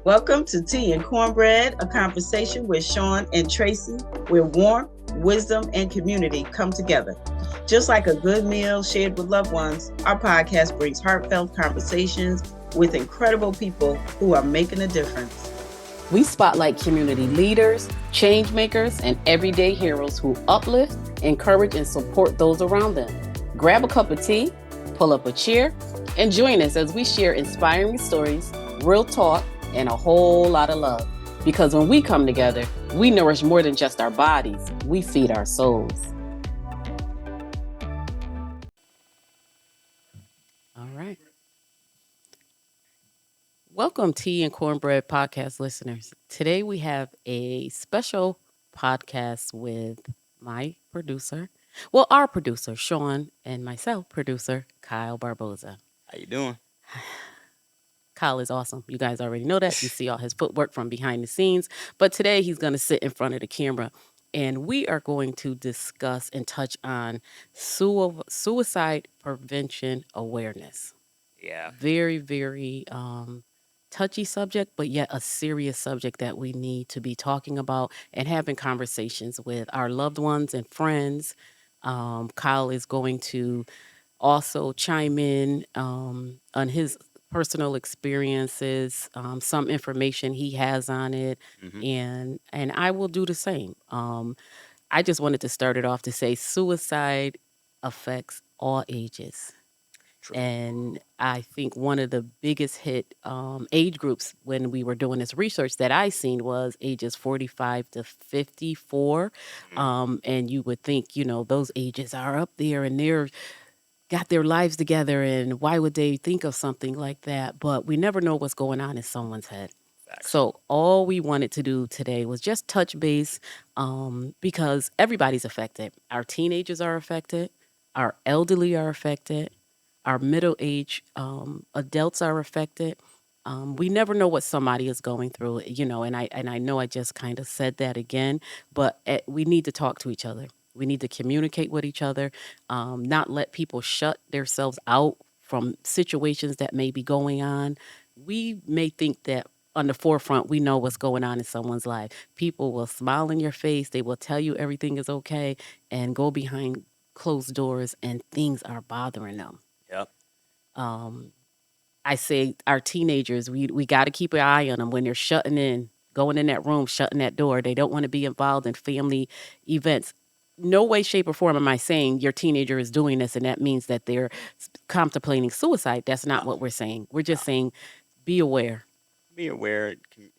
Welcome to Tea and Cornbread, a conversation with Sean and Tracy, where warmth, wisdom, and community come together. Just like a good meal shared with loved ones, our podcast brings heartfelt conversations with incredible people who are making a difference. We spotlight community leaders, change makers, and everyday heroes who uplift, encourage, and support those around them. Grab a cup of tea, pull up a chair, and join us as we share inspiring stories, real talk, and a whole lot of love. Because when we come together, we nourish more than just our bodies, we feed our souls. All right. Welcome, Tea and Cornbread podcast listeners. Today we have a special podcast with my producer, our producer, Sean, and myself, producer, Kyle Barboza. How you doing? Kyle is awesome. You guys already know that. You see all his footwork from behind the scenes. But today he's going to sit in front of the camera and we are going to discuss and touch on suicide prevention awareness. Yeah. Very, very touchy subject, but yet a serious subject that we need to be talking about and having conversations with our loved ones and friends. Kyle is going to also chime in on his personal experiences, some information he has on it, and I will do the same. I just wanted to start it off to say suicide affects all ages. True. And I think one of the biggest hit age groups when we were doing this research that I seen was ages 45 to 54. And you would think, those ages are up there and they're got their lives together, and why would they think of something like that? But we never know what's going on in someone's head. Facts. So all we wanted to do today was just touch base because everybody's affected. Our teenagers are affected. Our elderly are affected. Our middle-aged adults are affected. We never know what somebody is going through, and I know I just kind of said that again, but we need to talk to each other. We need to communicate with each other, not let people shut themselves out from situations that may be going on. We may think that on the forefront, we know what's going on in someone's life. People will smile in your face. They will tell you everything is okay and go behind closed doors and things are bothering them. Yep. I say our teenagers, we got to keep an eye on them when they're shutting in, going in that room, shutting that door. They don't want to be involved in family events. No way, shape, or form am I saying your teenager is doing this and that means that they're contemplating suicide. That's not what we're saying. We're just saying be aware. Be aware.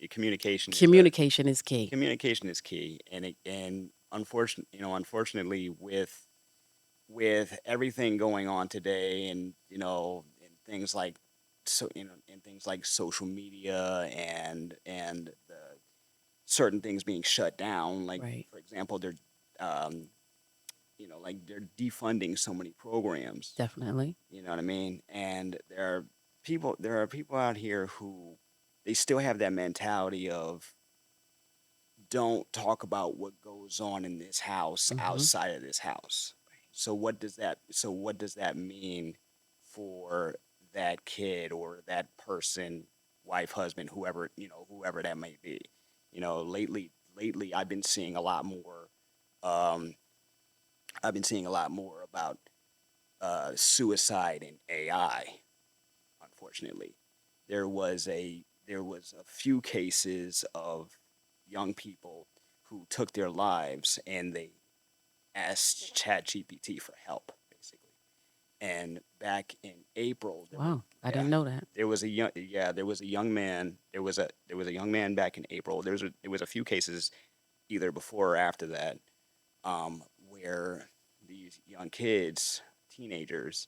Communication. Communication is key. Communication is key, and unfortunately, with everything going on today, and and things like and things like social media and the certain things being shut down. Like Right. for example, they're um, like they're defunding so many programs. Definitely. You know what I mean? And there are people out here who they still have that mentality of don't talk about what goes on in this house outside of this house. So what does that mean for that kid or that person, wife, husband, whoever that may be? Lately um I've been seeing a lot more about suicide and AI. Unfortunately, there was a few cases of young people who took their lives and they asked ChatGPT for help, basically. And back in April, Wow. I yeah, didn't know that. there was a young man back in April. There was a few cases either before or after that, where these young kids, teenagers,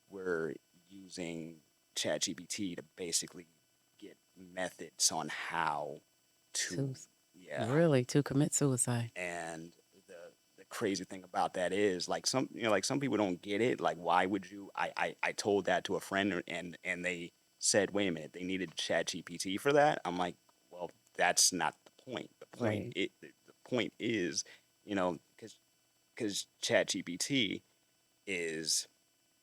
were using ChatGPT to basically get methods on how to, yeah. Really, to commit suicide. And the crazy thing about that is like some people don't get it. Like, why would you? I told that to a friend, and they said, wait a minute, they needed ChatGPT for that. I'm like, well, that's not the point. Right. The point is, because ChatGPT is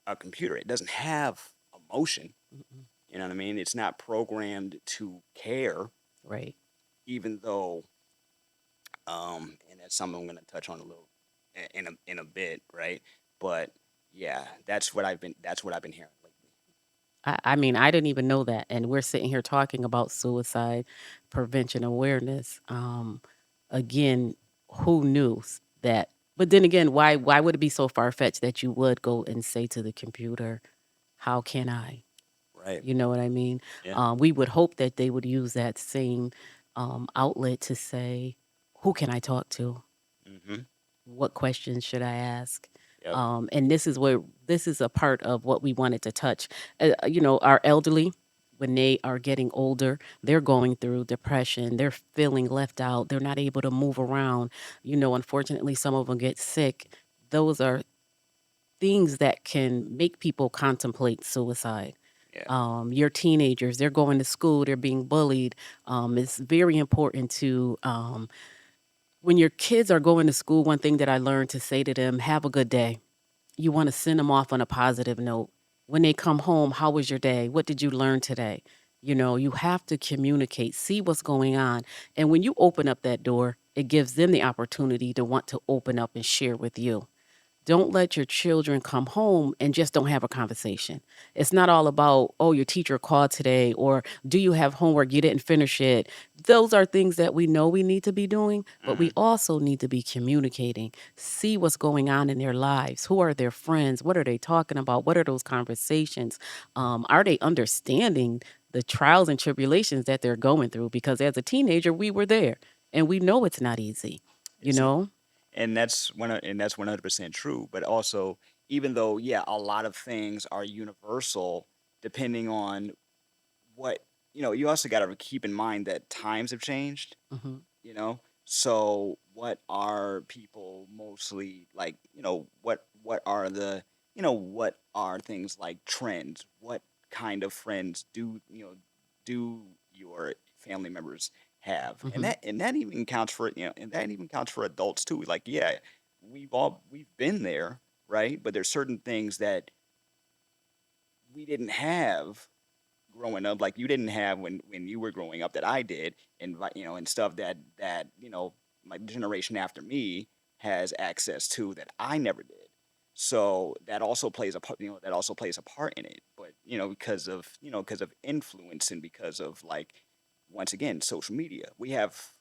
a computer. It doesn't have emotion. Mm-mm. You know what I mean? It's not programmed to care. Right. even though and that's something I'm going to touch on a little in a bit, right? But yeah, that's what I've been hearing lately. I mean, I didn't even know that. And we're sitting here talking about suicide prevention awareness. Again, who knew that? But then again, why would it be so far fetched that you would go and say to the computer, "How can I?" Right. You know what I mean? Yeah. We would hope that they would use that same outlet to say, "Who can I talk to? Mhm. What questions should I ask?" Yep. And this is a part of what we wanted to touch. Our elderly, when they are getting older, they're going through depression. They're feeling left out. They're not able to move around. Unfortunately, some of them get sick. Those are things that can make people contemplate suicide. Yeah. Your teenagers, they're going to school, they're being bullied. It's very important to when your kids are going to school, one thing that I learned to say to them, have a good day. You want to send them off on a positive note. When they come home, how was your day? What did you learn today? You have to communicate, see what's going on. And when you open up that door, it gives them the opportunity to want to open up and share with you. Don't let your children come home and just don't have a conversation. It's not all about, oh, your teacher called today or do you have homework? You didn't finish it. Those are things that we know we need to be doing, but we Mhm. also need to be communicating, see what's going on in their lives. Who are their friends? What are they talking about? What are those conversations? Are they understanding the trials and tribulations that they're going through? Because as a teenager, we were there and we know it's not easy, you It's know? and that's 100% true. But also, even though yeah, a lot of things are universal, depending on what you also got to keep in mind that times have changed. Hmm. So what are people mostly like? What are what are things like trends? What kind of friends do your family members have? And Hmm. that even counts for and that even counts for adults too. Like yeah, we've been there, right? But there's certain things that we didn't have growing up, like you didn't have when you were growing up, that I did, and and stuff that my generation after me has access to that I never did. So that also plays a part. That also plays a part in it. But because of influence and because of like once again social media, we have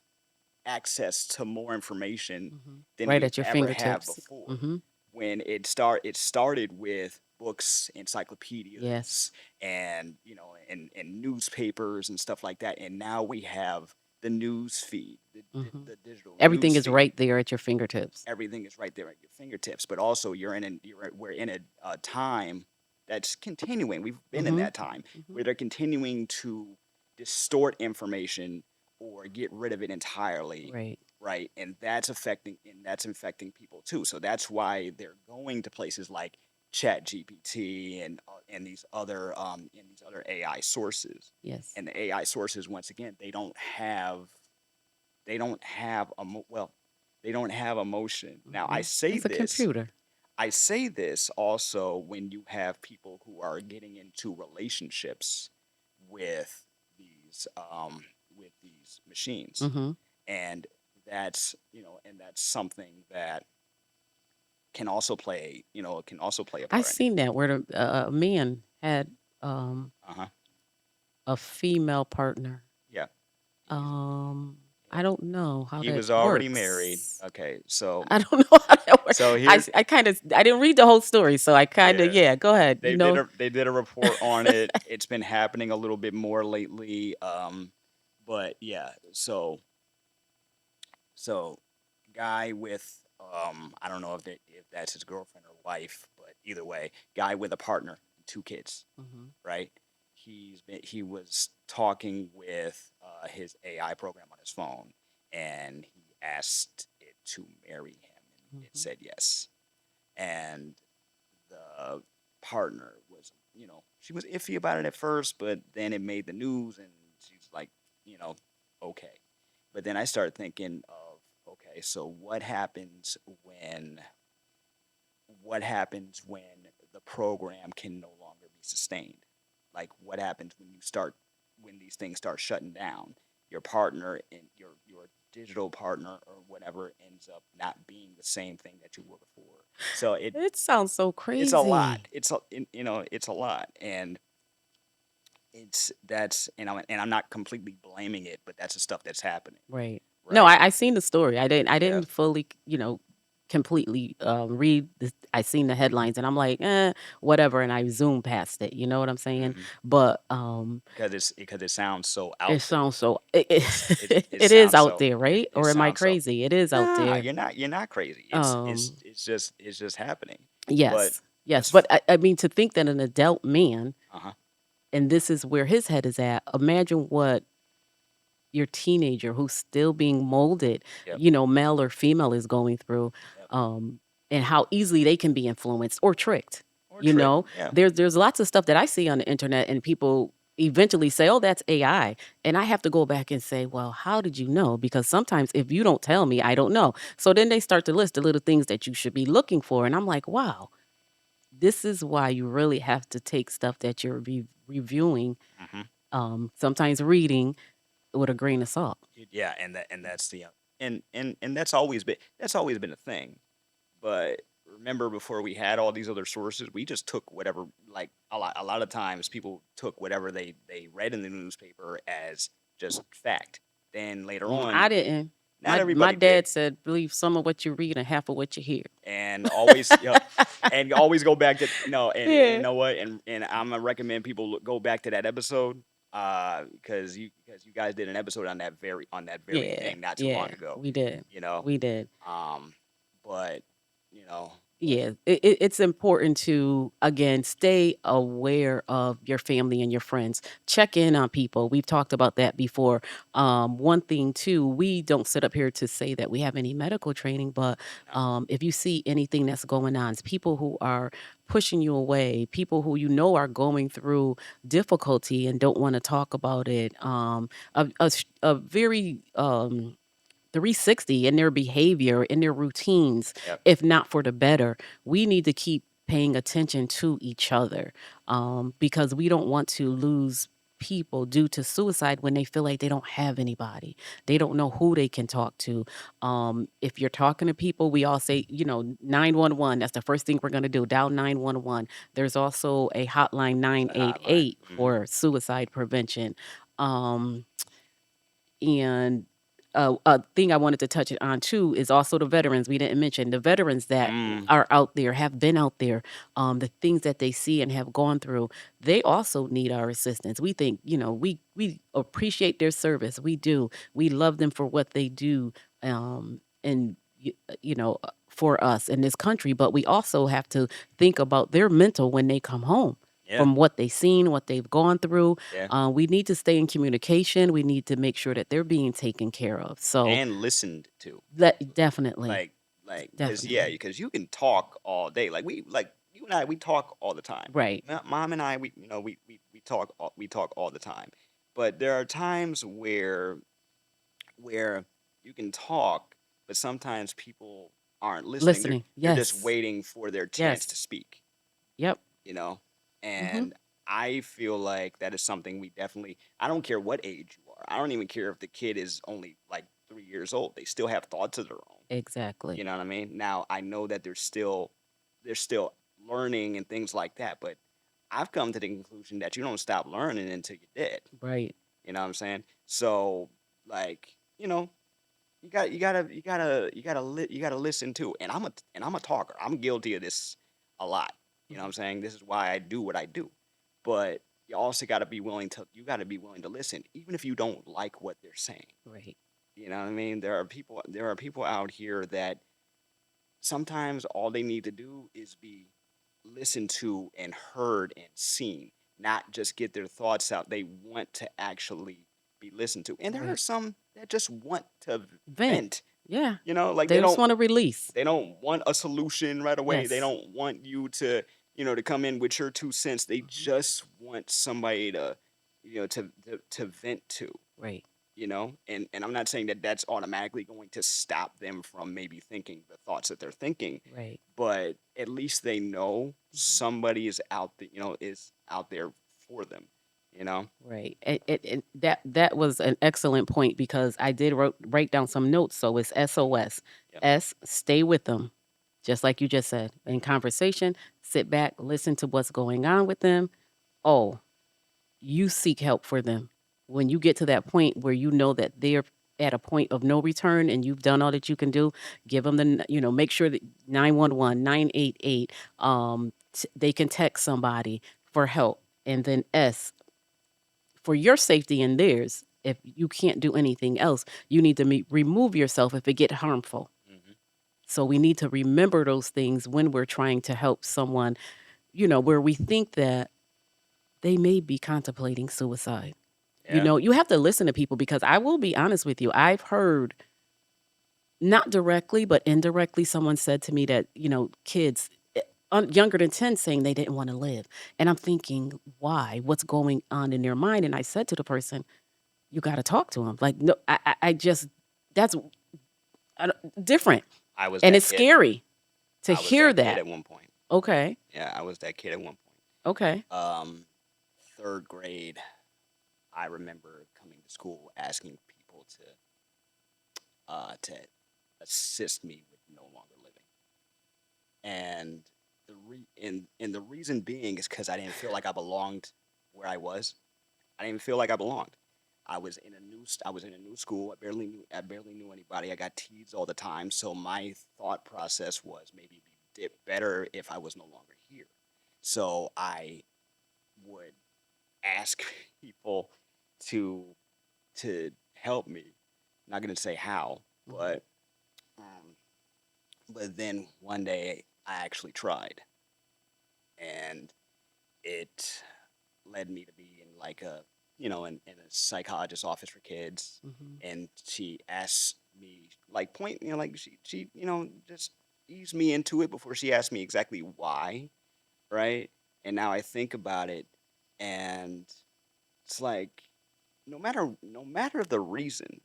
access to more information Mhm. than Right we at your ever have fingertips. before. Mhm. When it started with books, Yes. encyclopedias, and and newspapers and stuff like that. And now we have the news feed, Mhm. the digital Everything news is feed. right there at your fingertips. Everything is right there at your fingertips. But also, we're in a time that's continuing. We've been in Mhm. that time Mhm. where they're continuing to distort information or get rid of it entirely, Right. right? And that's infecting people too. So that's why they're going to places like Chat GPT and these other AI sources. Yes. And the AI sources, once again, they don't have they don't have emotion. Now Mhm. It's a computer. I say this also when you have people who are getting into relationships with these um with these machines. Mhm. And that's something that can also play a I part in it. seen that where a man had Uh-huh. a female partner. Yeah. He's Um yeah. I don't know how He that was already married. works. Okay. So I don't know how that works. so here's I kind of I didn't read the whole story, so I kind of yeah. yeah, go ahead. They did a report on it. It's been happening a little bit more lately. But yeah, so guy with I don't know if that's his girlfriend or wife, but either way, guy with a partner, and two kids, Mhm. right? He was talking with his AI program on his phone, and he asked it to marry him, and it Mhm. said yes. And the partner was, she was iffy about it at first, but then it made the news, and she's like, you know, okay. But then I started thinking of, okay, so what happens when the program can no longer be sustained? Like, what happens when these things start shutting down? your partner and your digital partner or whatever ends up not being the same thing that you were before. So It sounds so it's a lot. crazy. It's a lot, and it's that's and I'm not completely blaming it, but that's the stuff that's happening, Right. No, right? I seen the story. I Yeah. didn't fully, completely read the I seen the headlines and I'm like, whatever, and I zoomed past it. You know what I'm saying? Hmm. But Because it sounds so it out there. sounds so It it is sounds out so there, right? it Or am I sounds so. crazy? It is out Nah, there. you're not crazy. Um It's just happening. But yes. Yes, as f- but I mean to think that an adult man, uh-huh. and this is where his head is at. Imagine what your teenager who's still being molded, Yep. male or female, is going through, Yep. and how easily they can be influenced or tricked. Or You trick. know, Yeah. there's lots of stuff that I see on the internet, and people eventually say, "Oh, that's AI," and I have to go back and say, "Well, how did you know?" Because sometimes if you don't tell me, I don't know. So then they start to list the little things that you should be looking for, and I'm like, "Wow, this is why you really have to take stuff that you're reviewing, Hmm. sometimes reading, with a grain of salt." Yeah, and that's the and that's always been a thing. But remember, before we had all these other sources, we just took whatever. Like a lot of times, people took whatever they read in the newspaper as just fact. Then later on, I didn't. not My everybody did, dad said, "Believe some of what you read and half of what you hear." and always and always go back to no, and you Yeah. know what, and I'm gonna recommend people go back to that episode, because you guys did an episode on that very Yeah. thing not too long Yeah. ago, We did. you know, We did. um, but you know, but Yeah, it's important to, again, stay aware of your family and your friends. Check in on people. We've talked about that before. One thing too, we don't sit up here to say that we have any medical training, but no, if you see anything that's going on, it's people who are pushing you away, people who are going through difficulty and don't want to talk about it. A very 360 in their behavior, in their routines, yep, if not for the better. We need to keep paying attention to each other, because we don't want to lose people due to suicide when they feel like they don't have anybody. They don't know who they can talk to. If you're talking to people, we all say, 911. That's the first thing we're going to do. Dial 911. There's also a hotline the hotline. 988 for suicide prevention. Um, and a thing I wanted to touch it on too is also the veterans. We didn't mention the veterans that Mm, are out there, have been out there, the things that they see and have gone through. They also need our assistance. We think, we appreciate their service. We do. We love them for what they do, and for us in this country. But we also have to think about their mental when they come home. yeah, From what they've seen, what they've gone through, yeah, we need to stay in communication. We need to make sure that they're being taken care of. So and listened to. that definitely, Like because yeah, definitely. because you can talk all day. Like you and I, we talk all the time. Right. Mom and I, we talk all the time. But there are times where you can talk, but sometimes people aren't listening. Listening. They're just Yes. waiting for their chance to Yes. speak, Yep. you know? Hmm. And I feel like that is something we definitely, I don't care what age you are. I don't even care if the kid is only like 3 years old. They still have thoughts of their own. You Exactly. know what I mean? Now I know that they're still learning and things like that, but I've come to the conclusion that you don't stop learning until you're dead. Right. You know what I'm saying? So like, you gotta listen too. And I'm a talker. I'm guilty of this a lot. You know what Mhm. I'm saying? This is why I do what I do. But you gotta be willing to listen, even if you don't like what they're saying. Right. You know what I mean? There are people out here that sometimes all they need to do is be listened to and heard and seen, not just get their thoughts out. They want to actually be listened to. And there are Right. some that just want to Vent. vent. Yeah. Like They just want to release. they don't want a solution right away. They Yes. don't want you to, to come in with your 2 cents. They Hmm. just want somebody to, to vent to, Right. and I'm not saying that that's automatically going to stop them from maybe thinking the thoughts that they're thinking, Right. but at least they know Hmm. somebody is out there, is out there for them. You know? Right. That was an excellent point because I did write down some notes. So it's SOS. Yep. Stay with them. Just like you just said. In conversation, sit back, listen to what's going on with them. Oh, you seek help for them. When you get to that point where you know that they're at a point of no return and you've done all that you can do, give them make sure that 911, 988, they can text somebody for help. And then S, for your safety and theirs, if you can't do anything else, you need to remove yourself if it get harmful. Hmm. So we need to remember those things when we're trying to help someone, where we think that they may be contemplating suicide. Yeah. You have to listen to people because I will be honest with you. I've heard, not directly, but indirectly, someone said to me that, kids younger than 10 saying they didn't want to live. And I'm thinking, why? What's going on in their mind? And I said to the person, you got to talk to them. Like, no, I just, that's different. I was And that it's kid. scary to I was hear that kid that. at one point. Okay. Yeah, I was that kid at one point. Okay. Third grade, I remember coming to school asking people to assist me with no longer living, and and the reason being is because I didn't feel like I belonged where I was. I didn't feel like I belonged. I was in a new school. I barely knew anybody. I got teased all the time. So my thought process was maybe it'd be better if I was no longer here. So I would ask people to to help me. Not gonna say how, Mhm. um, but then one day I actually tried, and it led me to be in like a in a psychologist's office for kids, Mhm. and she asked me like like she just eased me into it before she asked me exactly why, right? And now I think about it, and it's like no matter the reason,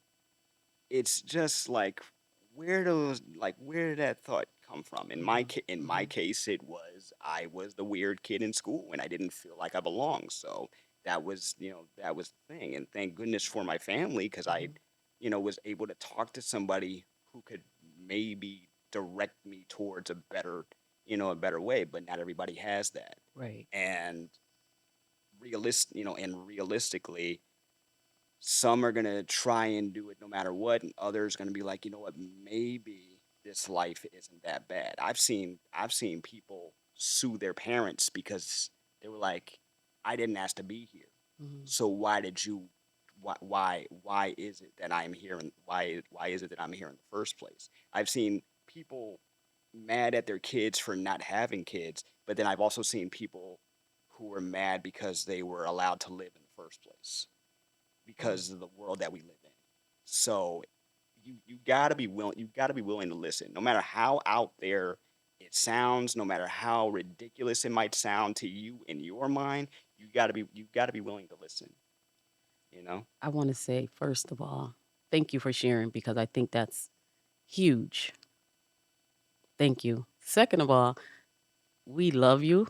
it's just like where did that thought come from? Mhm. In my Mhm. case, it was I was the weird kid in school and I didn't feel like I belonged. So that was the thing. And thank goodness for my family because I Mhm. was able to talk to somebody who could maybe direct me towards a better way. But not everybody has that. Right. And realistically, some are gonna try and do it no matter what, and others gonna be like, you know what, maybe this life isn't that bad. I've seen people sue their parents because they were like, I didn't ask to be here, Mhm. so why did you? Why is it that I'm here, and why is it that I'm here in the first place? I've seen people mad at their kids for not having kids, but then I've also seen people who were mad because they were allowed to live in the first place Mm. because of the world that we live in. So you gotta be willing. You gotta be willing to listen, no matter how out there it sounds, no matter how ridiculous it might sound to you in your mind. You gotta be willing to listen. You know. I want to say, first of all, thank you for sharing because I think that's huge. Thank you. Second of all, we love you.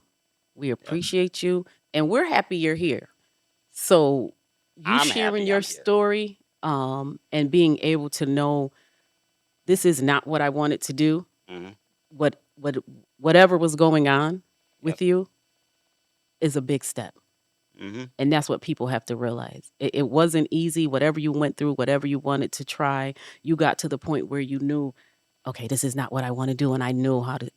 We Yep. appreciate you. And we're happy you're here. So, you I'm sharing happy your I'm here. story and being able to know this is not what I wanted to do, Hmm. whatever was going on Yep. with you is a big step. Hmm. And that's what people have to realize. It wasn't easy. Whatever you went through, whatever you wanted to try, you got to the point where you knew, okay, this is not what I want to do. And I knew how to,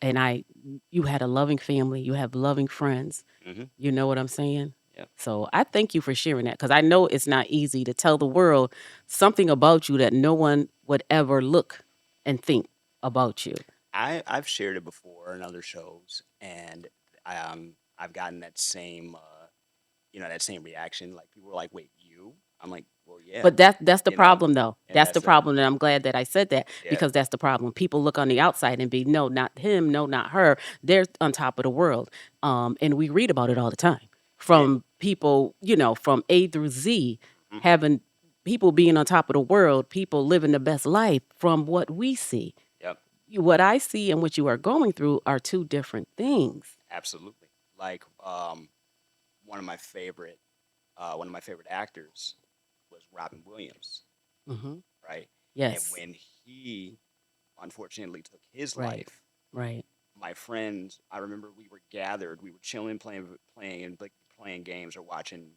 you had a loving family, you have loving friends. Hmm. You know what I'm saying? Yep. So I thank you for sharing that because I know it's not easy to tell the world something about you that no one would ever look and think about you. I've shared it before in other shows, and I've gotten that same that same reaction. Like people were like, "Wait, you?" I'm like, "Well, yeah." But that's the You know, problem though. and That's the that's it. problem, and I'm glad that I said that Yeah. because that's the problem. People look on the outside and be, no, not him, no, not her. They're on top of the world. And we read about it all the time. And From people, from A through Z, mhm, having people being on top of the world, people living the best life from what we see. yep, What I see and what you are going through are two different things. absolutely. Like one of my favorite one of my favorite actors was Robin Williams, Hmm. right? And Yes. when he unfortunately took his Right. life, Right. my friends, I remember we were gathered, we were chilling, playing, and like playing games or watching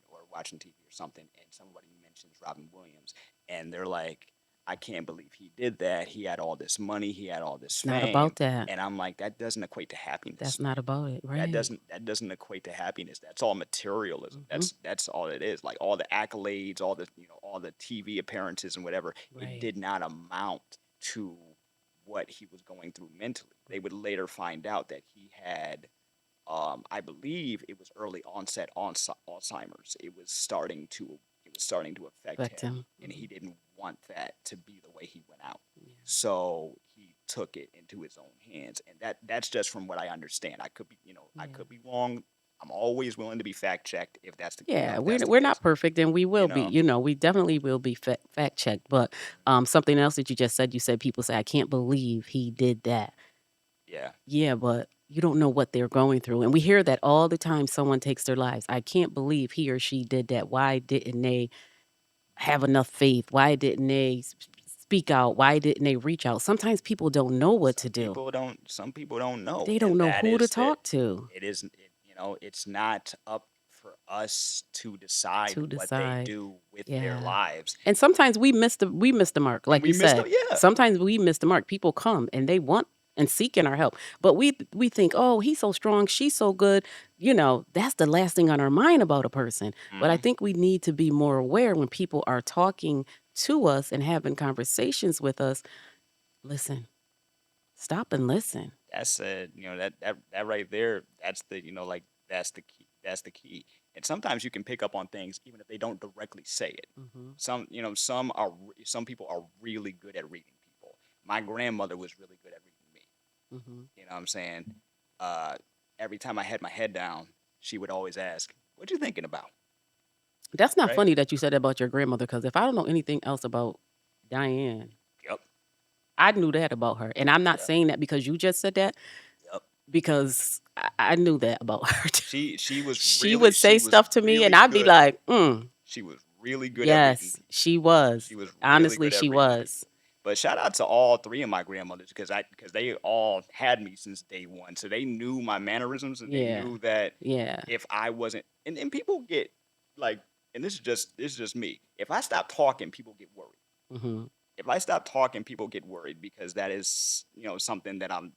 TV or something, and somebody mentions Robin Williams, and they're like, "I can't believe he did that. He had all this money, he had all this It's not about fame," that. and I'm like, "That doesn't equate to happiness, That's man. not about it. That Right. doesn't equate to happiness. That's all materialism. Hmm. That's all it is. Like all the accolades, all the all the TV appearances and whatever. It Right. did not amount to what he was going through mentally. They would later find out that he had, I believe it was early onset Alzheimer's. It was starting to affect Affect him, him. and he didn't want that to be the way he went out. Yeah. So he took it into his own hands, and that's just from what I understand. I could be, I Yeah. could be wrong. I'm always willing to be fact checked if that's the, Yeah, if that's the we're case. not perfect, and we You will be. know, You know, we definitely will be fact checked. But something else that you just said, you said people say, "I can't believe he did that." yeah. Yeah, but you don't know what they're going through, and we hear that all the time. Someone takes their lives. I can't believe he or she did that. Why didn't they have enough faith? Why didn't they speak out? Why didn't they reach out? Sometimes people don't know what to do. Some people don't know, They don't and know that who to is it. talk to It isn't. It's not up for us to decide to what they decide. do with their Yeah. lives, And sometimes we miss the mark, and like we you missed. said. Yeah. Sometimes we miss the mark. People come and they want and seeking our help, but we think, oh, he's so strong, she's so good. You know, that's the last thing on our mind about a person. But I Hmm. think we need to be more aware when people are talking to us and having conversations with us. Listen, stop and listen. That's that right there. That's the like that's the key. That's the key. And sometimes you can pick up on things even if they don't directly say it. Hmm. Some people are really good at reading people. My grandmother was really good at reading me. Hmm. You know what I'm saying? Uh, every time I had my head down, she would always ask, "What you thinking about?" That's not Right? funny that you said that about your grandmother, because if I don't know anything else about Diane, Yep. I knew that about her. And I'm not Yep. saying that because you just said that, Yep. because I knew that about her too. She was She really would say stuff to me and I'd be good. like, She was really good at reading yes, people. she was. She was really Honestly, good at she reading was. people. But shout out to all three of my grandmothers because they all had me since day one. So they knew my mannerisms and they Yeah. knew that Yeah. if I wasn't and people get like and this is just me. If I stop talking, people get worried. Hmm. If I stop talking, people get worried because that is, something that I'm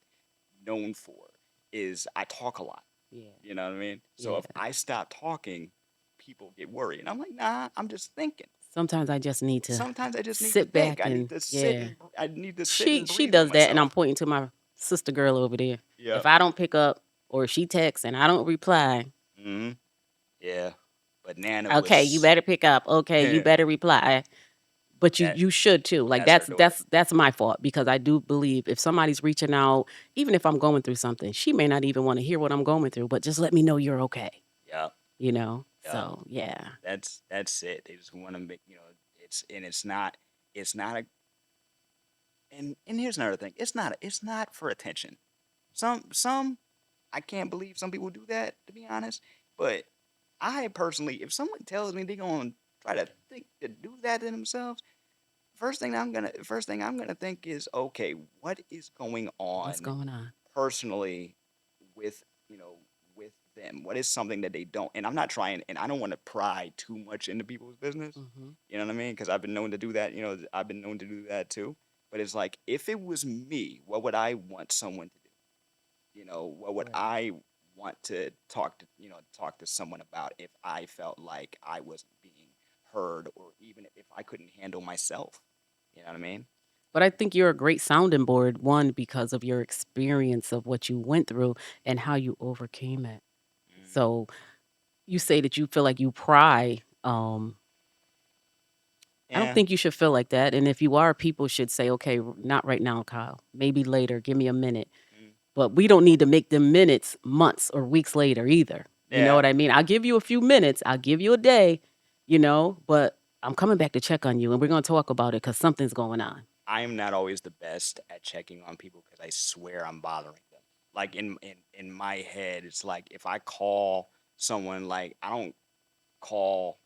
known for is I talk a lot. Yeah. You know what I mean? So if Yeah. I stop talking, people get worried. And I'm like, nah, I'm just thinking. Sometimes I just need to Sometimes I just need to sit think. back and yeah. I need to sit She and she breathe with does that, and I'm myself. pointing to my sister girl over there. If Yep. I don't pick up or she texts and I don't reply, Hmm. Yeah. But Nana okay, you was better pick up. Okay, you better reply. But you that you should too. Like that's her daughter. that's my fault, because I do believe if somebody's reaching out, even if I'm going through something, she may not even want to hear what I'm going through, but just let me know you're okay. Yep. You know? Yep. So yeah. That's it. They just want to make it's not a and here's another thing. It's not for attention. Some I can't believe some people do that, to be honest. But I personally, if someone tells me they're gonna try to think to do that to themselves, first thing I'm gonna think is, okay, what is going What's on going on? personally with with them? What is something that they don't? And I'm not trying, and I don't want to pry too much into people's business. Hmm. You know what I mean? Because I've been known to do that. I've been known to do that too. But it's like, if it was me, what would I want someone to do? What would Right. I want to talk to someone about if I felt like I wasn't being heard, or even if I couldn't handle myself? You know what I mean? But I think you're a great sounding board, one, because of your experience of what you went through and how you overcame it. Mm. So you say that you feel like you pry. I don't Yeah. think you should feel like that. And if you are, people should say, okay, not right now, Kyle. Maybe later. Give me a minute. Mm. But we don't need to make them minutes months or weeks later either. You know Yeah. what I mean? I'll give you a few minutes. I'll give you a day, but I'm coming back to check on you and we're going to talk about it because something's going on. I am not always the best at checking on people because I swear I'm bothering them. Like in my head, it's like if I call someone, like I don't call.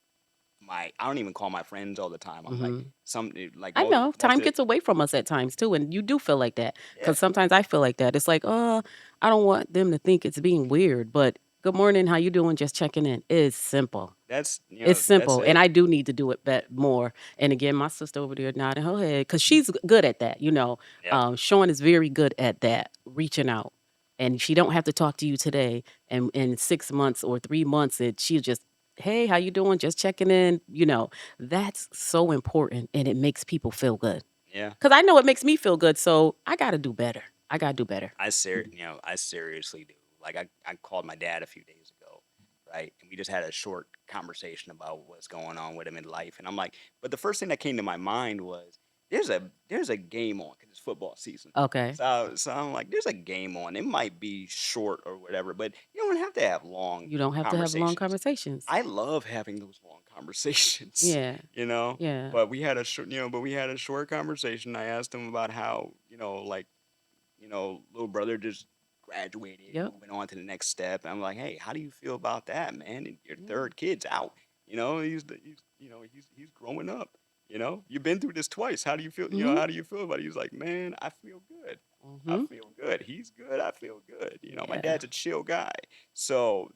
I don't even call my friends all the time. I'm like Hmm. like I know most time of the, gets away from us at times too, and you do feel like that yeah, because sometimes I feel like that. It's like, I don't want them to think it's being weird, but good morning, how you doing? Just checking in. It's simple. It's that's simple, and it. I do need to do it more. And again, my sister over there nodding her head because she's good at that. Yep. Sean is very good at that, reaching out, and she don't have to talk to you today. And in 6 months or 3 months, she'll just, hey, how you doing? Just checking in. That's so important, and it makes people feel good. Yeah. Because I know it makes me feel good, so I got to do better. I got to do better. I seriously do. Like I called my dad a few days ago, right? And we just had a short conversation about what's going on with him in life. And I'm like, but the first thing that came to my mind was there's a game on because it's football season. Okay. So I'm like, there's a game on. It might be short or whatever, but you don't have to have long You don't have to have long conversations. conversations. I love having those long conversations, Yeah. you know. Yeah. But we had a short, but we had a short conversation. I asked him about how, like little brother just graduated, Yep. moving on to the next step. I'm like, hey, how do you feel about that, man? And your Yeah. third kid's out. He's growing up. You've been through this twice. How do you feel? Mm-hmm. How do you feel about it? He's like, man, I feel good. I Mm-hmm. feel good. He's good. I feel good. My Yeah. dad's a chill guy. So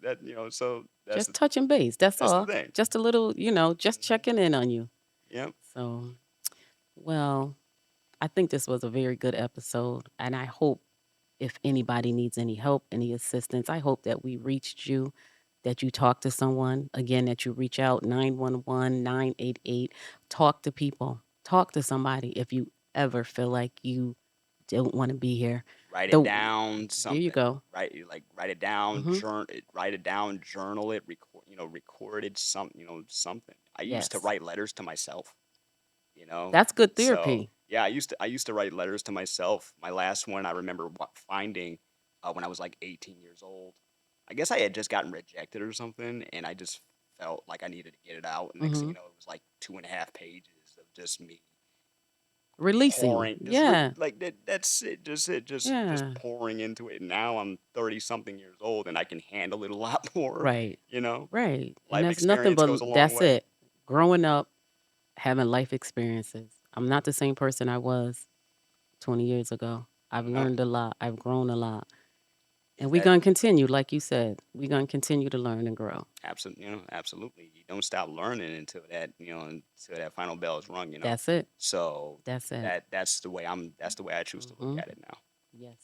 so Just touching base. That's that's the all. thing. Just a little, just Hmm. checking in on you. Yep. So, well, I think this was a very good episode. And I hope if anybody needs any help, any assistance, I hope that we reached you, that you talk to someone. Again, that you reach out 911 988. Talk to people. Talk to somebody if you ever feel like you don't want to be here. Write it The, down, there you something. go. Write it down, Hmm. write it down, journal it, recorded something. I used to Yes. write letters to myself, you know. That's good So therapy. yeah, I used to write letters to myself. My last one I remember finding when I was like 18 years old. I guess I had just gotten rejected or something, and I just felt like I needed to get it out. And next thing Hmm. you know, it was like 2.5 pages of just me Releasing. pouring Yeah. like that's just Yeah. pouring into it. Now I'm 30 something years old and I can handle it a lot more, Right. you know. Right. And Life that's nothing experience but goes a long that's way. it. Growing up, having life experiences. I'm not the same person I was 20 years ago. I've No, learned a lot. I've grown a lot. is And we're that going to continue, like you said. We're going to continue to learn and grow. absolutely, you don't stop learning until that final bell is rung. That's it. So That's it. that's the way I choose to look Hmm. at it now. Yes.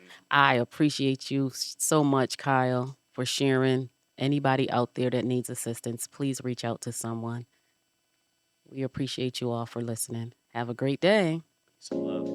Mhm. I appreciate you so much, Kyle, for sharing. Anybody out there that needs assistance, please reach out to someone. We appreciate you all for listening. Have a great day. Peace and love.